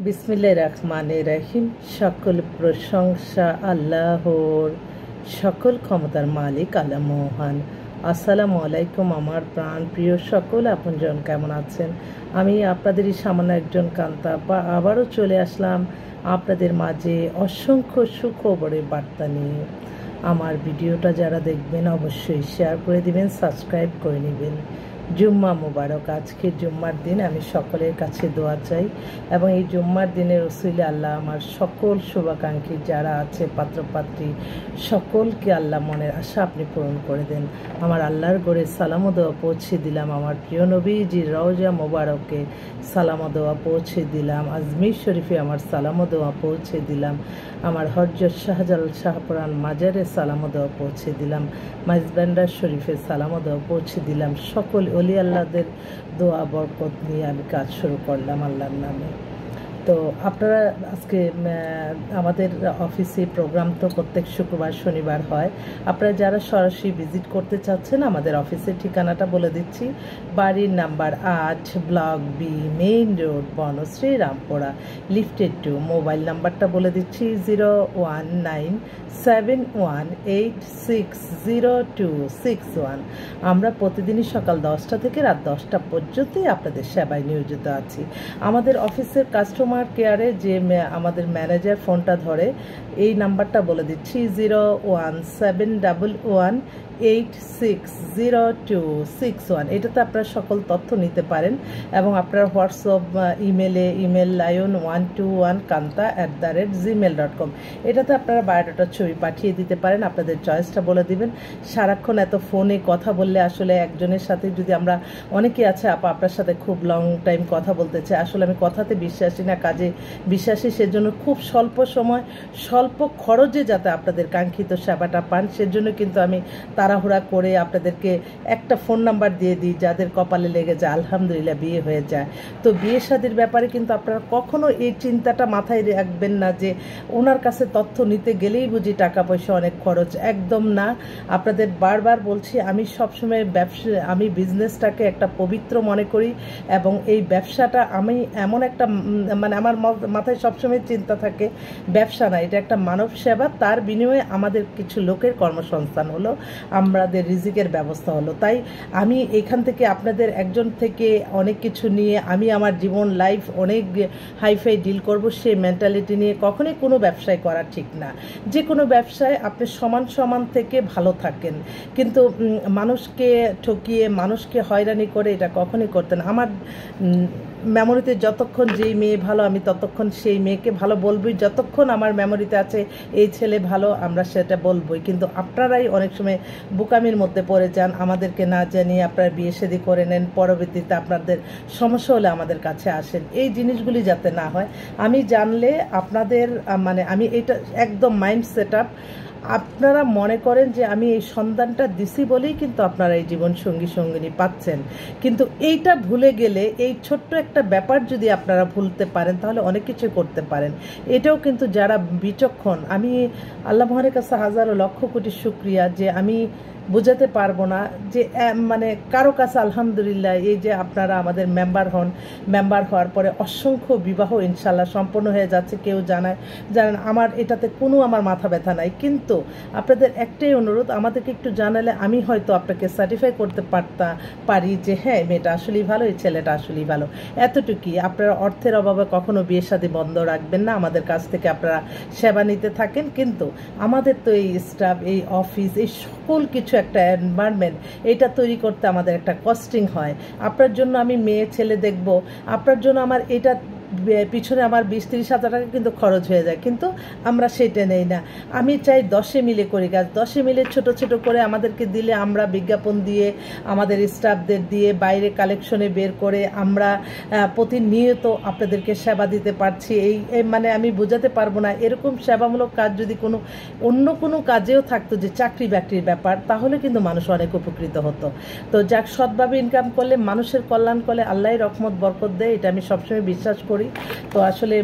বিসমিল্লাহির রহমানির রহিম। সকল প্রশংসা আল্লাহর, সকল ক্ষমতার মালিক আল্লাহ মহান। আসসালামু আলাইকুম আমার প্রাণ প্রিয় সকল আপনজন, কেমন আছেন? আমি আপনাদেরই সামান্য একজন কান্তা আবারও চলে আসলাম আপনাদের মাঝে অসংখ্য সুখবরের বার্তা নিয়ে। আমার ভিডিওটা যারা দেখবেন অবশ্যই শেয়ার করে দিবেন, সাবস্ক্রাইব করে নেবেন। জুম্মা মুবারক। আজকে জুম্মার দিন আমি সকলের কাছে দোয়া চাই এবং এই জুম্মার দিনের উসিলে আল্লাহ আমার সকল শুভাকাঙ্ক্ষী যারা আছে পাত্রপাত্রী সকলকে আল্লাহ মনের আশা আপনি পূরণ করে দেন। আমার আল্লাহর গড়ে সালাম ও দোয়া পৌঁছে দিলাম, আমার প্রিয় নবীজির রওজা মোবারকে সালাম ও দোয়া পৌঁছে দিলাম, আজমির শরীফে আমার সালাম ও দোয়া পৌঁছে দিলাম, আমার হযরত শাহজালাল শাহপুরান মাজারে সালাম ও দোয়া পৌঁছে দিলাম, মাইজবান্ডার শরীফে সালাম ও দোয়া পৌঁছে দিলাম। সকল অলি আল্লাহদের দোয়া বরকত নিয়ে আমি কাজ শুরু করলাম আল্লাহর নামে। তো আপনারা আজকে আমাদের অফিসে প্রোগ্রাম তো প্রত্যেক শুক্রবার শনিবার হয়। আপনারা যারা সরাসরি ভিজিট করতে চাচ্ছেন আমাদের অফিসের ঠিকানাটা বলে দিচ্ছি। বাড়ির number 8, block B, main road, Banasree, Rampura, lifted 2। Mobile নাম্বারটা বলে দিচ্ছি 01971860261। আমরা প্রতিদিনই সকাল 10টা থেকে রাত 10টা পর্যন্তই আপনাদের সেবায় নিয়োজিত আছি। আমাদের অফিসের কাস্টমার কেয়ারে যে আমাদের ম্যানেজার ফোনটা ধরে, এই নাম্বারটা বলে দিচ্ছি 01711860261। এটাতে আপনারা সকল তথ্য নিতে পারেন এবং আপনারা হোয়াটসঅ্যাপ, ইমেল lion121kanta@gmail.com এটাতে আপনারা বায়োডাটার ছবি পাঠিয়ে দিতে পারেন, আপনাদের চয়েসটা বলে দিবেন। সারাক্ষণ এত ফোনে কথা বললে আসলে একজনের সাথে যদি আমরা, অনেকে আছে আপনার সাথে খুব লং টাইম কথা বলতে চাই, আসলে আমি কথাতে বিশ্বাসী না, কাজে বিশ্বাসী। সেজন্য খুব স্বল্প সময় স্বল্প খরচে যাতে আপনাদের কাঙ্ক্ষিত সেবাটা পান, সেজন্য কিন্তু আমি তাড়াহুড়া করে আপনাদেরকে একটা ফোন নাম্বার দিয়ে দিই যাদের কপালে লেগে যায় আলহামদুলিল্লাহ বিয়ে হয়ে যায়। তো বিয়ে শাদীর ব্যাপারে কিন্তু আপনারা কখনো এই চিন্তাটা মাথায় রাখবেন না যে ওনার কাছে তথ্য নিতে গেলেই বুঝি টাকা পয়সা অনেক খরচ, একদম না। আপনাদের বারবার বলছি, আমি সবসময় আমি বিজনেসটাকে একটা পবিত্র মনে করি এবং এই ব্যবসাটা আমি এমন একটা আমার মাথায় সবসময় চিন্তা থাকে ব্যবসা না, এটা একটা মানব সেবা, তার বিনিময়ে আমাদের কিছু লোকের কর্মসংস্থান হলো, আমাদের রিজিকের ব্যবস্থা হলো। তাই আমি এখান থেকে আপনাদের একজন থেকে অনেক কিছু নিয়ে আমি আমার জীবন লাইফ অনেক হাইফাই ডিল করব, সেই মেন্টালিটি নিয়ে কখনোই কোনো ব্যবসায় করা ঠিক না। যে কোনো ব্যবসায় আপনি সমান থেকে ভালো থাকেন, কিন্তু মানুষকে ঠকিয়ে মানুষকে হয়রানি করে এটা কখনোই করতে না। আমার মেমোরিতে যতক্ষণ যেই মেয়ে ভালো আমি ততক্ষণ সেই মেয়েকে ভালো বলবই, যতক্ষণ আমার মেমোরিতে আছে এই ছেলে ভালো আমরা সেটা বলবই। কিন্তু আপনারাই অনেক সময় বোকামির মধ্যে পড়ে যান, আমাদেরকে না জানিয়ে আপনারা বিয়ে শাদী করে নেন, পরবর্তীতে আপনাদের সমস্যা হলে আমাদের কাছে আসেন। এই জিনিসগুলি যাতে না হয় আমি জানলে আপনাদের আমি এটা একদম মাইন্ড সেট আপ, আপনারা মনে করেন যে আমি এই সন্ধানটা দিছি বলেই কিন্তু আপনারা এই জীবন সঙ্গিনী পাচ্ছেন। কিন্তু এইটা ভুলে গেলে, এই ছোট্ট একটা ব্যাপার যদি আপনারা ভুলতে পারেন তাহলে অনেক কিছু করতে পারেন। এটাও কিন্তু যারা বিচক্ষণ, আমি আল্লাহ মহানের কাছে হাজারো লক্ষ কোটি শুকরিয়া যে আমি বোঝাতে পারবো না যে কারো কাছে আলহামদুলিল্লাহ এই যে আপনারা আমাদের মেম্বার হওয়ার পরে অসংখ্য বিবাহ ইনশাল্লাহ সম্পন্ন হয়ে যাচ্ছে। কেউ জানেন আমার এটাতে কোনো আমার মাথা ব্যথা নাই, কিন্তু আপনাদের একটাই অনুরোধ, আমাদেরকে একটু জানালে আমি হয়তো আপনাকে সার্টিফাই করতে পারি যে হ্যাঁ মেয়েটা আসলেই ভালো, এই ছেলেটা আসলেই ভালো। এতটুকুই। আপনারা অর্থের অভাবে কখনো বিয়ে শাদী বন্ধ রাখবেন না, আমাদের কাছ থেকে আপনারা সেবা নিতে থাকেন। কিন্তু আমাদের তো এই স্টাফ, এই অফিস, এই সকল কিছু একটা এনভায়রনমেন্ট, এটা তৈরি করতে আমাদের একটা কস্টিং হয়। আপনার জন্য আমি মেয়ে ছেলে দেখব, আপনার জন্য আমার এটা পিছনে আমার 20-30 হাজার টাকা কিন্তু খরচ হয়ে যায়, কিন্তু আমরা সেটা নেই না। আমি চাই 10 মিলে করি কাজ, 10 মিলে ছোট করে আমাদেরকে দিলে আমরা বিজ্ঞাপন দিয়ে আমাদের স্টাফদের দিয়ে বাইরে কালেকশনে বের করে আমরা প্রতিনিয়ত আপনাদেরকে সেবা দিতে পারছি। এই আমি বোঝাতে পারবো না। এরকম সেবামূলক কাজ যদি অন্য কোনো কাজেও থাকতো, যে চাকরি বাকরির ব্যাপার, তাহলে কিন্তু মানুষ অনেক উপকৃত হতো। তো যাক, সৎভাবে ইনকাম করলে, মানুষের কল্যাণ করলে আল্লাহই রহমত বরকত দেয়, এটা আমি সবসময় বিশ্বাস করি। তো আসলে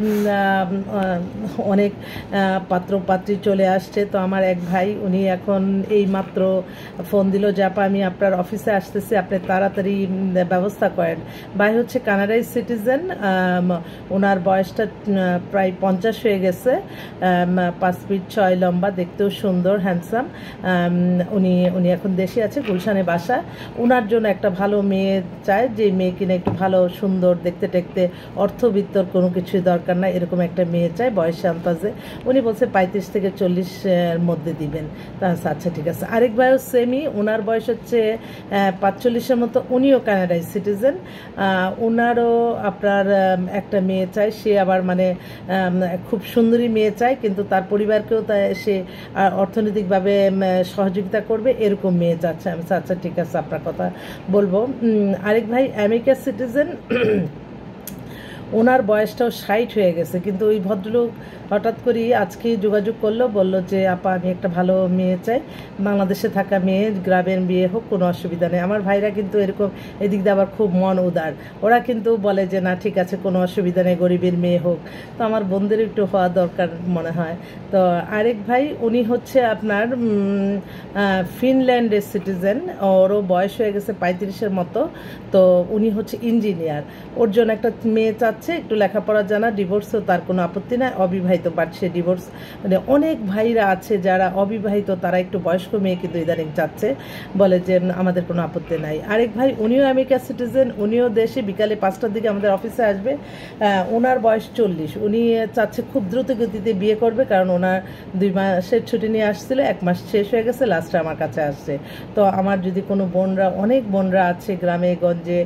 অনেক পাত্র পাত্রী চলে আসছে। তো আমার এক ভাই উনি এখন এই মাত্র ফোন দিল যে আপা আমি আপনার অফিসে আসতেছি, আপনি তাড়াতাড়ি ব্যবস্থা করেন। ভাই হচ্ছে কানাডাই সিটিজেন, ওনার বয়সটা প্রায় 50 হয়ে গেছে, 5 ফিট 6 লম্বা, দেখতেও সুন্দর, হ্যান্ডসাম। উনি এখন দেশে আছে, গুলশানে বাসা। ওনার জন্য একটা ভালো মেয়ে চায়, যে মেয়ে কিনা একটু ভালো সুন্দর, দেখতে টেকতে, অর্থবিত্তর কোনো কিছুই দরকার না, এরকম একটা মেয়ে চায় বয়সে আন্তাজে। উনি বলছে 35 থেকে 40 এর মধ্যে দিবেন। তা আচ্ছা ঠিক আছে। আরেক ভাইও সেমি, ওনার বয়স হচ্ছে 45-এর মতো, উনিও কানাডাই সিটিজেন। ওনারও আপনার একটা মেয়ে চাই, সে আবার মানে খুব সুন্দরী মেয়ে চায়, কিন্তু তার পরিবারকেও সে অর্থনৈতিকভাবে সহযোগিতা করবে, এরকম মেয়ে চাচ্ছে। আমি আচ্ছা ঠিক আছে, আপনার কথা বলবো। আরেক ভাই আমেরিকা সিটিজেন, ওনার বয়সটাও 60 হয়ে গেছে, কিন্তু ওই ভদ্রলোক হঠাৎ করেই আজকে যোগাযোগ করলো, বলল যে আপা আমি একটা ভালো মেয়ে চাই, বাংলাদেশে থাকা মেয়ে, গ্রামের বিয়ে হোক, কোনো অসুবিধা নেই। আমার ভাইরা কিন্তু এরকম এদিক দিয়ে আবার খুব মন উদার, ওরা কিন্তু বলে যে না ঠিক আছে, কোনো অসুবিধা নেই, গরিবের মেয়ে হোক। তো আমার বোনদের একটু হওয়া দরকার মনে হয়। তো আরেক ভাই উনি হচ্ছে আপনার ফিনল্যান্ডের সিটিজেন, ওরও বয়স হয়ে গেছে 35-এর মতো। তো উনি হচ্ছে ইঞ্জিনিয়ার, ওর জন্য একটা মেয়ে চাচ্ছে, একটু লেখাপড়া জানা, ডিভোর্সও তার কোনো আপত্তি নাই, অবিবাহিত, বাট সে ডিভোর্স, মানে অনেক ভাইরা আছে যারা অবিবাহিত, তারা একটু বয়স্ক মেয়ে কিন্তু ইদানিং চাচ্ছে, বলে যে আমাদের কোনো আপত্তি নাই। আরেক ভাই উনিও আমেরিকা সিটিজেন, উনিও দেশে, বিকালে 5টার দিকে আমাদের অফিসে আসবে। ওনার বয়স 40, উনি চাচ্ছে খুব দ্রুত গতিতে বিয়ে করবে, কারণ ওনার 2 মাসের ছুটি নিয়ে আসছিল, 1 মাস শেষ হয়ে গেছে, লাস্টে আমার কাছে আসছে। তো আমার যদি কোনো বোনরা, অনেক বোনরা আছে গ্রামে গঞ্জে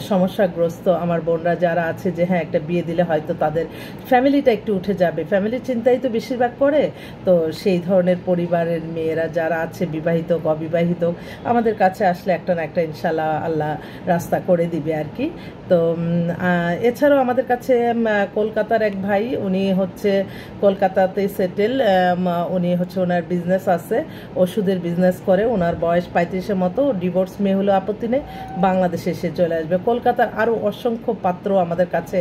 সমস্যাগ্রস্ত, আমার বোনরা যারা আছে যে হ্যাঁ একটা বিয়ে দিলে হয়তো তাদের ফ্যামিলিটা একটু উঠে যাবে, ফ্যামিলির চিন্তাই তো বেশিরভাগ করে, তো সেই ধরনের পরিবারের মেয়েরা যারা আছে, বিবাহিত অবিবাহিত, আমাদের কাছে আসলে একটা না একটা ইনশাল্লাহ আল্লাহ রাস্তা করে দিবে আর কি। তো এছাড়াও আমাদের কাছে কলকাতার এক ভাই, উনি হচ্ছে কলকাতাতে সেটেল, উনি হচ্ছে ওনার বিজনেস আছে, ওষুধের বিজনেস করে, ওনার বয়স 35-এর মতো, ডিভোর্স মেয়ে হলেও আপত্তি নেই, বাংলাদেশে এসে চলে আসবে। কলকাতার আরও অসংখ্য পাত্র আমাদের কাছে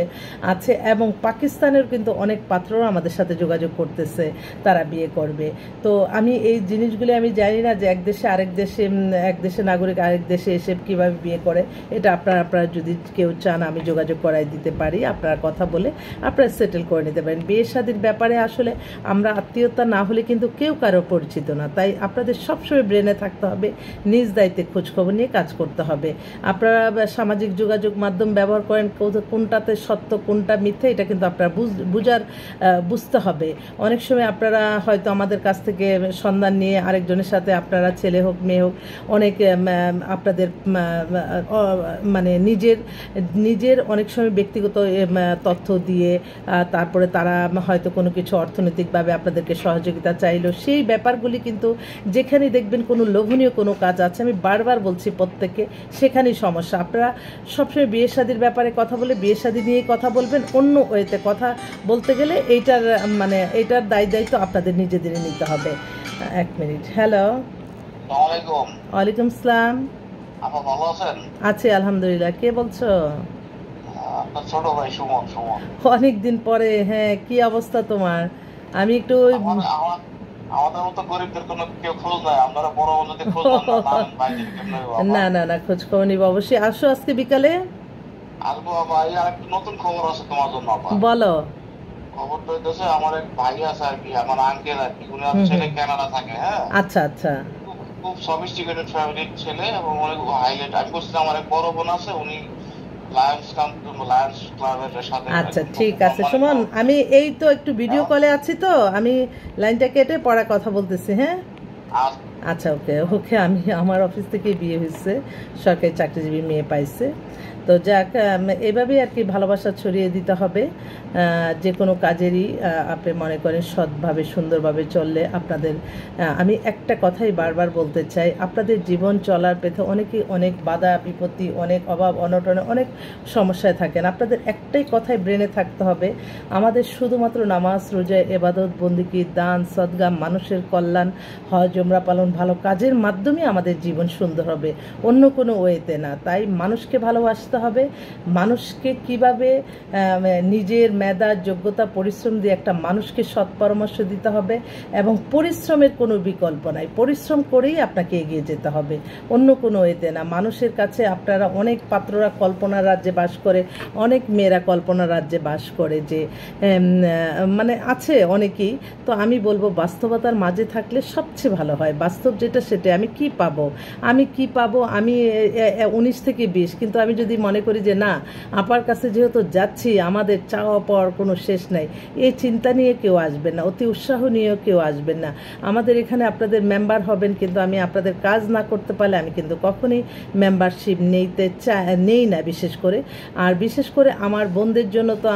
আছে, এবং পাকিস্তানের কিন্তু অনেক পাত্ররা আমাদের সাথে যোগাযোগ করতেছে, তারা বিয়ে করবে। তো আমি এই জিনিসগুলি আমি জানি না যে এক দেশে আরেক দেশে, এক দেশে নাগরিক আরেক দেশে এসে কীভাবে বিয়ে করে, এটা আপনারা যদি কেউ চান আমি যোগাযোগ করাই দিতে পারি, আপনারা কথা বলে আপনারা সেটেল করে নিতে পারেন। বিয়ে শাদীর ব্যাপারে আসলে আমরা আত্মীয়তা না হলে কিন্তু কেউ কারো পরিচিত না, তাই আপনাদের সবসময় ব্রেনে থাকতে হবে, নিজ দায়িত্বে খোঁজখবর নিয়ে কাজ করতে হবে। আপনারা সামাজিক যোগাযোগ মাধ্যম ব্যবহার করেন, কোনটাতে সত্য কোনটা মিথ্যে, এটা কিন্তু আপনারা বুঝতে হবে। অনেক সময় আপনারা হয়তো আমাদের কাছ থেকে সন্ধান নিয়ে আরেকজনের সাথে, আপনারা ছেলে হোক মেয়ে হোক, অনেক আপনাদের মানে নিজের অনেক সময় ব্যক্তিগত তথ্য দিয়ে, তারপরে তারা হয়তো কোনো কিছু অর্থনৈতিকভাবে আপনাদেরকে সহযোগিতা চাইলো, সেই ব্যাপারগুলি কিন্তু যেখানেই দেখবেন কোনো লোভনীয় কোনো কাজ আছে, আমি বারবার বলছি প্রত্যেকে, সেখানেই সমস্যা। আপনারা সবসময় বিয়ে শাদীর ব্যাপারে কথা বলে বিয়ে শাদী নিয়েই কথা বলবেন, অন্য ওয়েতে কথা বলতে গেলে এইটার দায়িত্ব আপনাদের নিজেদেরই নিতে হবে। 1 মিনিট। হ্যালো, ওয়ালাইকুম আসসালাম। আছি আলহামদুলিল্লাহ, কে বলছো? ছোট ভাই সুমন। অনেকদিন পরে, হ্যাঁ কি অবস্থা তোমার? আমি একটু আমাদের মতো গরিবদের কোনো কেউ খোঁজ নাই, আমরা বড় যদি খোঁজ না না না, খোঁজ খবর নিব অবশ্যই। আসো আজকে বিকালে। আসবো ভাই, আর একটা নতুন খবর আছে তোমার জন্য। বলো। খবরটা হইতেছে, আমার এক ভাই আছে আর কি, আমার আঙ্কেল আর কি, উনি ছেলে কানাডা থাকে। হ্যাঁ, আচ্ছা আচ্ছা, খুব সফিস্টিকেটেড ফ্যামিলির ছেলে, এবং অনেক হাইলাইট। আমি বলছি আমার এক বড় বোন আছে, উনি আচ্ছা ঠিক আছে সুমন, আমি এই তো একটু ভিডিও কলে আছি, তো আমি লাইনটা কেটে পরে কথা বলতেছি। হ্যাঁ আচ্ছা, ওকে আমি আমার অফিস থেকে বিয়ে হয়েছে, সরকারি চাকরিজীবী মেয়ে পাইছে। তো যাক, এভাবেই আর কি ভালোবাসা ছড়িয়ে দিতে হবে। যে কোনো কাজেরই আপনি মনে করেন সৎভাবে সুন্দরভাবে চললে আপনাদের, আমি একটা কথাই বারবার বলতে চাই, আপনাদের জীবন চলার পথে অনেকেই অনেক বাধা বিপত্তি, অনেক অভাব অনটনে, অনেক সমস্যায় থাকেন। আপনাদের একটাই কথাই ব্রেনে থাকতে হবে, আমাদের শুধুমাত্র নামাজ রোজা ইবাদত বন্দেগী দান সদকা মানুষের কল্যাণ হজ উমরা পালন ভালো কাজের মাধ্যমে আমাদের জীবন সুন্দর হবে, অন্য কোনো ওয়েতে না। তাই মানুষকে ভালোবাসতে বুঝতে হবে মানুষকে কিভাবে নিজের মেধা যোগ্যতা পরিশ্রম দিয়ে একটা মানুষকে সৎ পরামর্শ দিতে হবে, এবং পরিশ্রমের কোনো বিকল্প নাই, পরিশ্রম করেই আপনাকে এগিয়ে যেতে হবে, অন্য কোনো এতে না। মানুষের কাছে আপনারা অনেক পাত্ররা কল্পনার রাজ্যে বাস করে, অনেক মেয়েরা কল্পনার রাজ্যে বাস করে, যে মানে আছে অনেকেই। তো আমি বলবো বাস্তবতার মাঝে থাকলে সবচেয়ে ভালো হয়। বাস্তব যেটা সেটা, আমি কি পাবো, আমি 19 থেকে 20, কিন্তু আমি যদি মনে করি যে না, আপার কাছে যেহেতু যাচ্ছি আমাদের চাওয়া পাওয়ার কোনো শেষ নাই, এই চিন্তা নিয়ে কেউ আসবেন না, অতি উৎসাহ নিয়েও কেউ আসবেন না। আমাদের এখানে আপনাদের মেম্বার হবেন, কিন্তু আমি আপনাদের কাজ না করতে পারলে আমি কিন্তু কখনোই মেম্বারশিপ নেই না। বিশেষ করে আমার বোনদের জন্য তো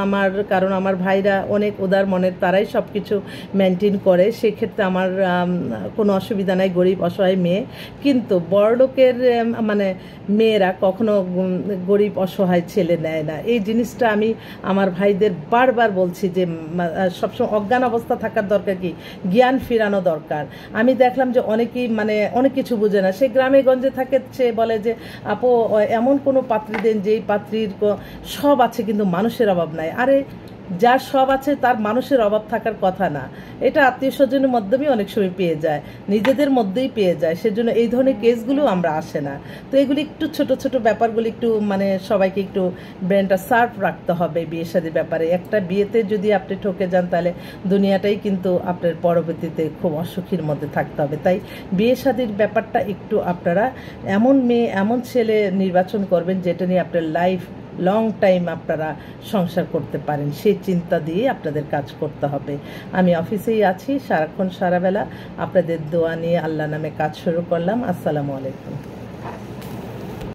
কারণ আমার ভাইরা অনেক উদার মনের, তারাই সব কিছু মেনটেন করে, সেক্ষেত্রে আমার কোনো অসুবিধা নাই, গরিব অসহায় মেয়ে। কিন্তু বড়লোকের মানে মেয়েরা কখনো গরিব অসহায় ছেলে নেয় না। এই জিনিসটা আমি আমার ভাইদের বারবার বলছি যে সবসময় অজ্ঞান অবস্থা থাকার দরকার কি, জ্ঞান ফেরানো দরকার। আমি দেখলাম যে অনেকেই অনেক কিছু বুঝে না, সে গ্রামে গঞ্জে থাকে, সে বলে যে আপু এমন কোনো পাত্রী দেন যেই পাত্রীর সব আছে কিন্তু মানুষের অভাব নাই। আরে যার সব আছে তার মানুষের অভাব থাকার কথা না, এটা আত্মীয় স্বজনের মাধ্যমেই অনেক সময় পেয়ে যায়, নিজেদের মধ্যেই পেয়ে যায়। সেজন্য এই ধরনের কেসগুলো আমরা আসে না। তো এগুলি একটু ছোট ছোট ব্যাপারগুলি একটু সবাইকে একটু ব্রেনটা শার্প রাখতে হবে বিয়ে শাদীর ব্যাপারে। একটা বিয়েতে যদি আপনি ঠকে যান তাহলে দুনিয়াটাই কিন্তু আপনার পরবর্তীতে খুব অসুখীর মধ্যে থাকতে হবে। তাই বিয়ে শাদীর ব্যাপারটা একটু আপনারা এমন মেয়ে এমন ছেলে নির্বাচন করবেন যেটা নিয়ে আপনার লাইফ লং টাইম আপনারা সংসার করতে পারেন, সেই চিন্তা দিয়ে আপনাদের কাজ করতে হবে। আমি অফিসেই আছি সারাক্ষণ সারাবেলা, আপনাদের দোয়া নিয়ে আল্লাহ নামে কাজ শুরু করলাম। আসসালামু আলাইকুম।